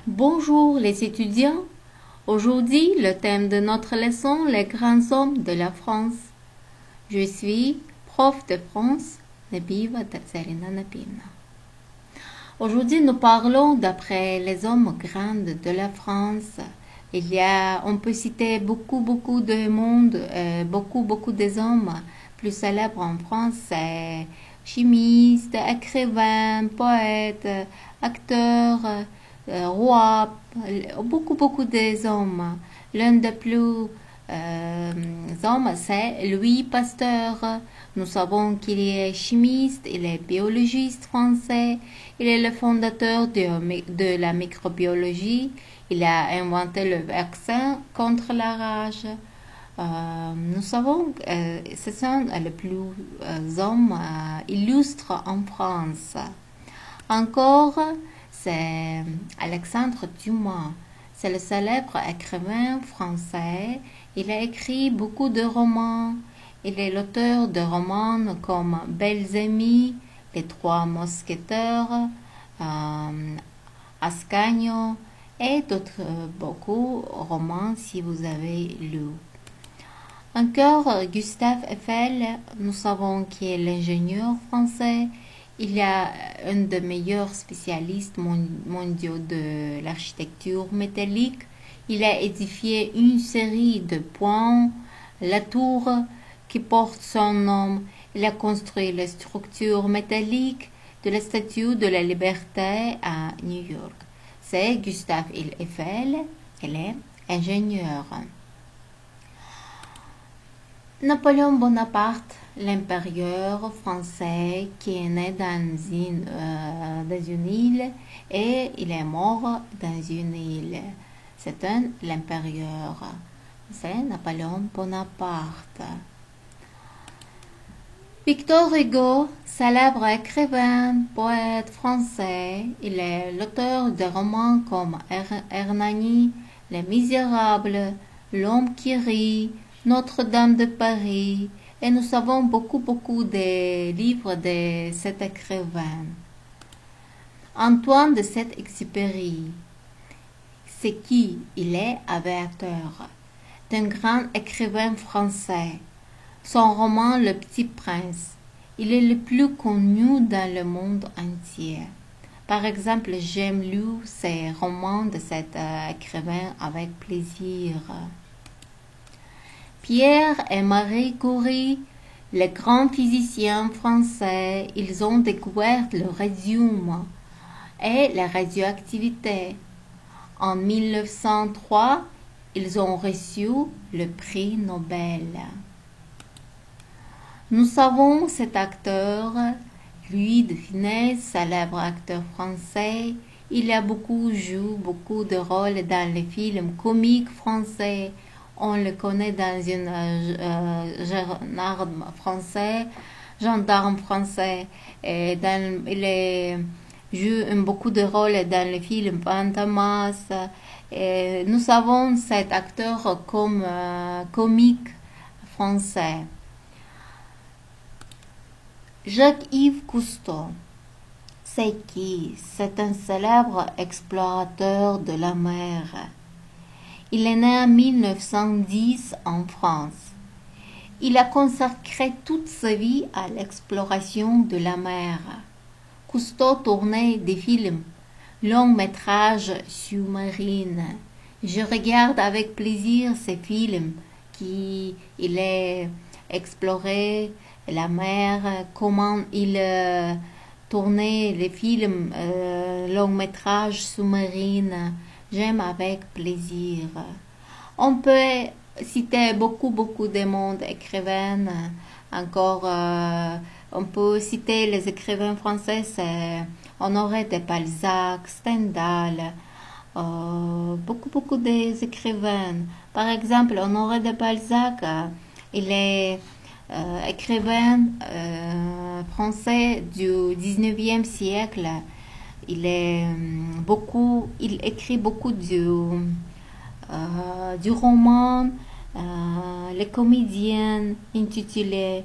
Bonjour les étudiants. Aujourd'hui, le thème de notre leçon, les grands hommes de la France. Je suis prof de France, Nabiva Tatsarina Nabina. Aujourd'hui, nous parlons d'après les hommes grands de la France. On peut citer beaucoup de monde, beaucoup des hommes plus célèbres en France, c'est chimistes, écrivains, poètes, acteurs, rois, beaucoup des hommes. L'un des plus hommes, c'est Louis Pasteur. Nous savons qu'il est chimiste, il est biologiste français, il est le fondateur de la microbiologie. Il a inventé le vaccin contre la rage. Nous savons que ce sont les plus hommes illustres en France. Encore, c'est Alexandre Dumas. C'est le célèbre écrivain français. Il a écrit beaucoup de romans. Il est l'auteur de romans comme Belles Amies, Les Trois Mousquetaires, Ascanio et d'autres beaucoup romans si vous avez lu. Encore Gustave Eiffel, nous savons qu'il est l'ingénieur français. Il est un des meilleurs spécialistes mondiaux de l'architecture métallique. Il a édifié une série de ponts, la tour qui porte son nom. Il a construit les structures métalliques de la Statue de la Liberté à New York. C'est Gustave Eiffel, il est ingénieur. Napoléon Bonaparte, l'empereur français qui est né dans une île et il est mort dans une île. C'est l'empereur. C'est Napoléon Bonaparte. Victor Hugo, célèbre écrivain, poète français, il est l'auteur de romans comme Hernani, Les Misérables, L'homme qui rit, Notre-Dame de Paris, et nous savons beaucoup de livres de cet écrivain. Antoine de Saint-Exupéry, c'est qui il est aviateur, d'un grand écrivain français. Son roman Le Petit Prince, il est le plus connu dans le monde entier. Par exemple, j'aime lire ces romans de cet écrivain avec plaisir. Pierre et Marie Curie, les grands physiciens français, ils ont découvert le radium et la radioactivité. En 1903, ils ont reçu le prix Nobel. Nous savons cet acteur, Louis de Funès, célèbre acteur français. Il a beaucoup de rôles dans les films comiques français. On le connaît dans gendarme français. Et il joue beaucoup de rôles dans le film Fantomas. Et nous savons cet acteur comme comique français. Jacques-Yves Cousteau, c'est qui? C'est un célèbre explorateur de la mer. Il est né en 1910 en France. Il a consacré toute sa vie à l'exploration de la mer. Cousteau tournait des films, longs métrages sous-marins. Je regarde avec plaisir ces films il a exploré la mer, comment il tournait les films, longs métrages sous-marins. J'aime avec plaisir. On peut citer beaucoup de monde écrivains. Encore, on peut citer les écrivains français, c'est Honoré de Balzac, Stendhal, beaucoup des écrivains. Par exemple, Honoré de Balzac, il est écrivain français du 19e siècle. Il écrit beaucoup du roman, les comédiens intitulés,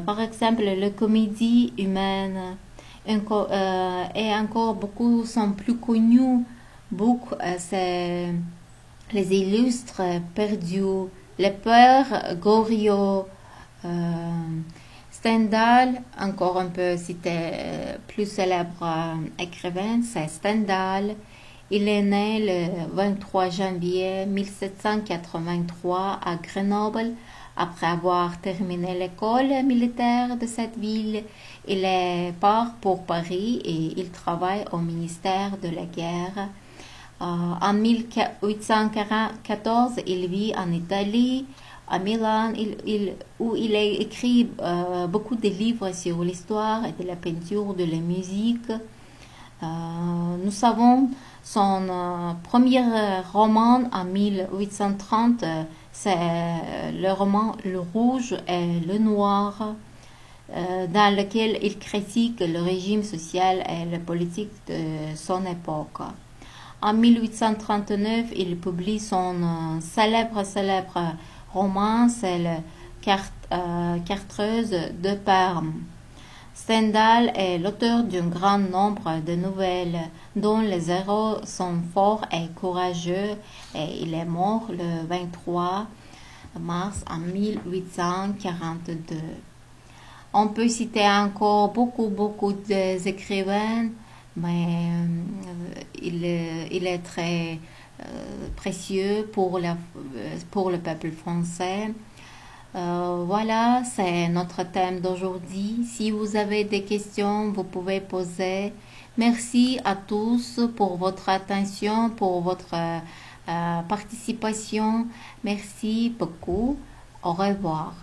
par exemple, la comédie humaine, et encore beaucoup sont plus connus Beaucoup, c'est les illustres perdus, le père Goriot, Stendhal, encore un peu, c'était plus célèbre écrivain, c'est Stendhal. Il est né le 23 janvier 1783 à Grenoble. Après avoir terminé l'école militaire de cette ville, il part pour Paris et il travaille au ministère de la guerre. En 1814, il vit en Italie, à Milan, où il a écrit beaucoup de livres sur l'histoire et de la peinture, de la musique. Nous savons son premier roman en 1830, c'est le roman Le Rouge et le Noir, dans lequel il critique le régime social et la politique de son époque. En 1839, il publie son célèbre roman, c'est le Chartreuse de Parme. Stendhal est l'auteur d'un grand nombre de nouvelles dont les héros sont forts et courageux et il est mort le 23 mars en 1842. On peut citer encore beaucoup d'écrivains, mais il est très précieux pour le peuple français. Voilà, c'est notre thème d'aujourd'hui. Si vous avez des questions, vous pouvez poser. Merci à tous pour votre attention, pour votre participation. Merci beaucoup. Au revoir.